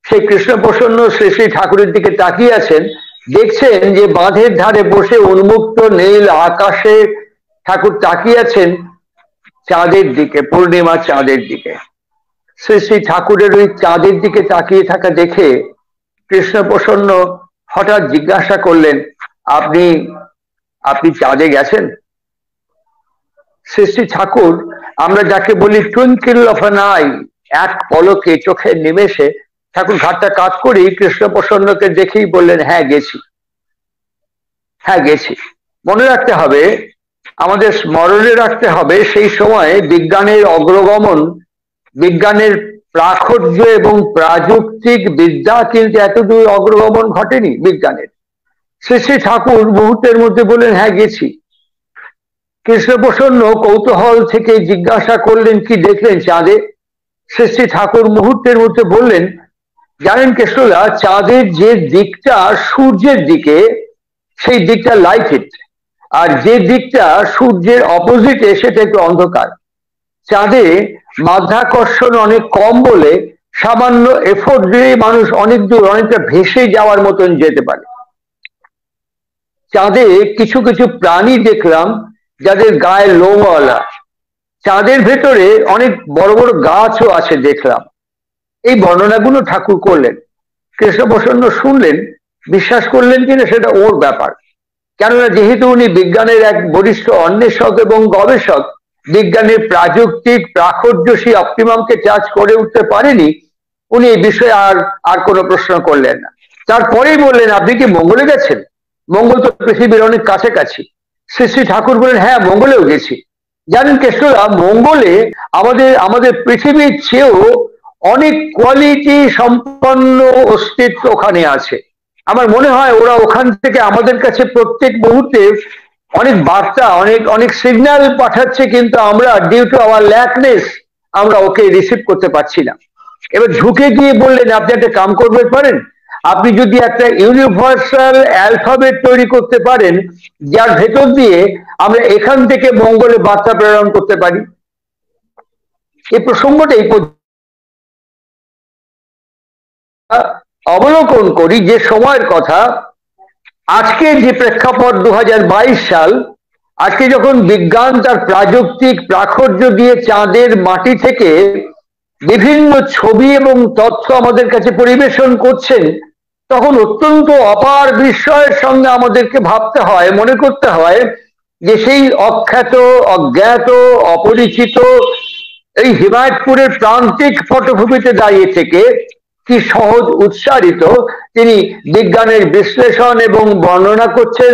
সেই কৃষ্ণ প্রসন্ন শ্রী শ্রী ঠাকুরের দিকে তাকিয়ে আছেন, দেখছেন যে বাঁধের ধারে বসে উন্মুক্ত নীল আকাশে ঠাকুর তাকিয়ে আছেন চাঁদের দিকে, পূর্ণিমা চাঁদের দিকে। শ্রী শ্রী ঠাকুরের ওই চাঁদের দিকে তাকিয়ে থাকা দেখে কৃষ্ণ প্রসন্ন হঠাৎ জিজ্ঞাসা করলেন, আপনি আপনি চাঁদে গেছেন? শ্রী শ্রী ঠাকুর, আমরা যাকে বলি টুইঙ্কেল অফ অ্যান আই, এক পলকে, চোখের নিমেষে ঠাকুর ঘাটটা কাজ করি কৃষ্ণ প্রসন্নকে দেখেই বললেন, হ্যাঁ গেছি, হ্যাঁ গেছি। মনে রাখতে হবে, আমাদের স্মরণে রাখতে হবে, সেই সময় বিজ্ঞানের অগ্রগমন, বিজ্ঞানের প্রাচুর্য এবং প্রাযুক্তিক বিদ্যা কিন্তু এতদূর অগ্রগমন ঘটেনি বিজ্ঞানের। শ্রী শ্রী ঠাকুর মুহূর্তের মধ্যে বললেন, হ্যাঁ গেছি। কৃষ্ণ প্রসন্ন কৌতূহল থেকে জিজ্ঞাসা করলেন, কি দেখলেন চাঁদে? শ্রী শ্রী ঠাকুর মুহূর্তের মধ্যে বললেন, জানেন কৃষ্ণদা, চাঁদের যে দিকটা সূর্যের দিকে, সেই দিকটা লাইটেড, আর যে দিকটা সূর্যের অপোজিটে সেটা একটু অন্ধকার। চাঁদে মাধ্যাকর্ষণ অনেক কম বলে সামান্য এফোর্ট দিলেই মানুষ অনেক দূর, অনেকটা ভেসে যাওয়ার মতন যেতে পারে। চাঁদে কিছু কিছু প্রাণী দেখলাম যাদের গায়ে লোমওয়ালা, চাঁদের ভেতরে অনেক বড় বড় গাছও আছে দেখলাম। এই বর্ণনাগুলো ঠাকুর করলেন। কৃষ্ণ প্রসন্ন শুনলেন, বিশ্বাস করলেন কিনা সেটা ওর ব্যাপার, কেননা যেহেতু উনি বিজ্ঞানের এক বরিষ্ঠ অন্বেষক এবং গবেষক, বিজ্ঞানের প্রাযুক্তিক প্রাচুর্যশী অপটিমামকে চার্জ করে উঠতে পারেনি, উনি এই বিষয়ে আর কোনো প্রশ্ন করলেন না। তারপরেই বললেন, আপনি কি মঙ্গলে গেছেন? মঙ্গল তো পৃথিবীর অনেক কাছাকাছি। শ্রী শ্রী ঠাকুর বললেন, হ্যাঁ মঙ্গলেও গেছি। জানেন কৃষ্ণরা, মঙ্গলে আমাদের পৃথিবীর চেয়েও অনেক কোয়ালিটি সম্পন্ন অস্তিত্ব ওখানে আছে। আমার মনে হয় ওরা ওখান থেকে আমাদের কাছে প্রত্যেক মুহূর্তে অনেক বার্তা, অনেক অনেক সিগন্যাল পাঠাচ্ছে, কিন্তু আমরা ডিউ টু আওয়ার ল্যাকনেস আমরা ওকে রিসিভ করতে পারছি না। এবার ঝুঁকে গিয়ে বললেন, আপনি একটা কাম করতে পারেন, আপনি যদি একটা ইউনিভার্সাল অ্যালফাবেট তৈরি করতে পারেন, যার ভেতর দিয়ে আমরা এখান থেকে মঙ্গলে বার্তা প্রেরণ করতে পারি। এই প্রসঙ্গটাই অবলোকন করি যে সময়ের কথা, আজকে যে প্রেক্ষাপট 2022 সাল, আজকে যখন বিজ্ঞান তার প্রাযুক্তিক প্রাচুর্য দিয়ে চাঁদের মাটি থেকে বিভিন্ন ছবি এবং তথ্য আমাদের কাছে পরিবেশন করছেন, তখন অত্যন্ত অপার বিস্ময়ের সঙ্গে আমাদেরকে ভাবতে হয়, মনে করতে হয় যে সেই অখ্যাত, অজ্ঞাত, অপরিচিত এই হিমায়তপুরের প্রান্তিক পটভূমিতে দাঁড়িয়ে থেকে কি সহজ উৎসারিত তিনি বিজ্ঞানের বিশ্লেষণ এবং বর্ণনা করছেন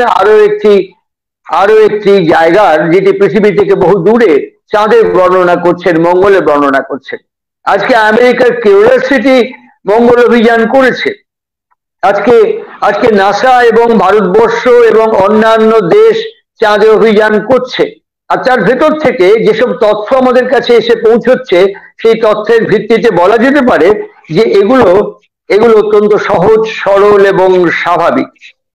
আরো একটি জায়গার, যেটি পৃথিবী থেকে বহু দূরে, চাঁদের বর্ণনা করছেন, মঙ্গলের বর্ণনা করছেন। আজকে আমেরিকার কিউরিওসিটি মঙ্গল অভিযান করেছে। আজকে নাসা এবং ভারতবর্ষ এবং অন্যান্য দেশ চাঁদে অভিযান করছে। আর তার ভেতর থেকে যেসব তথ্য আমাদের কাছে এসে পৌঁছচ্ছে, সেই তথ্যের ভিত্তিতে বলা যেতে পারে যে এগুলো অত্যন্ত সহজ, সরল এবং স্বাভাবিক।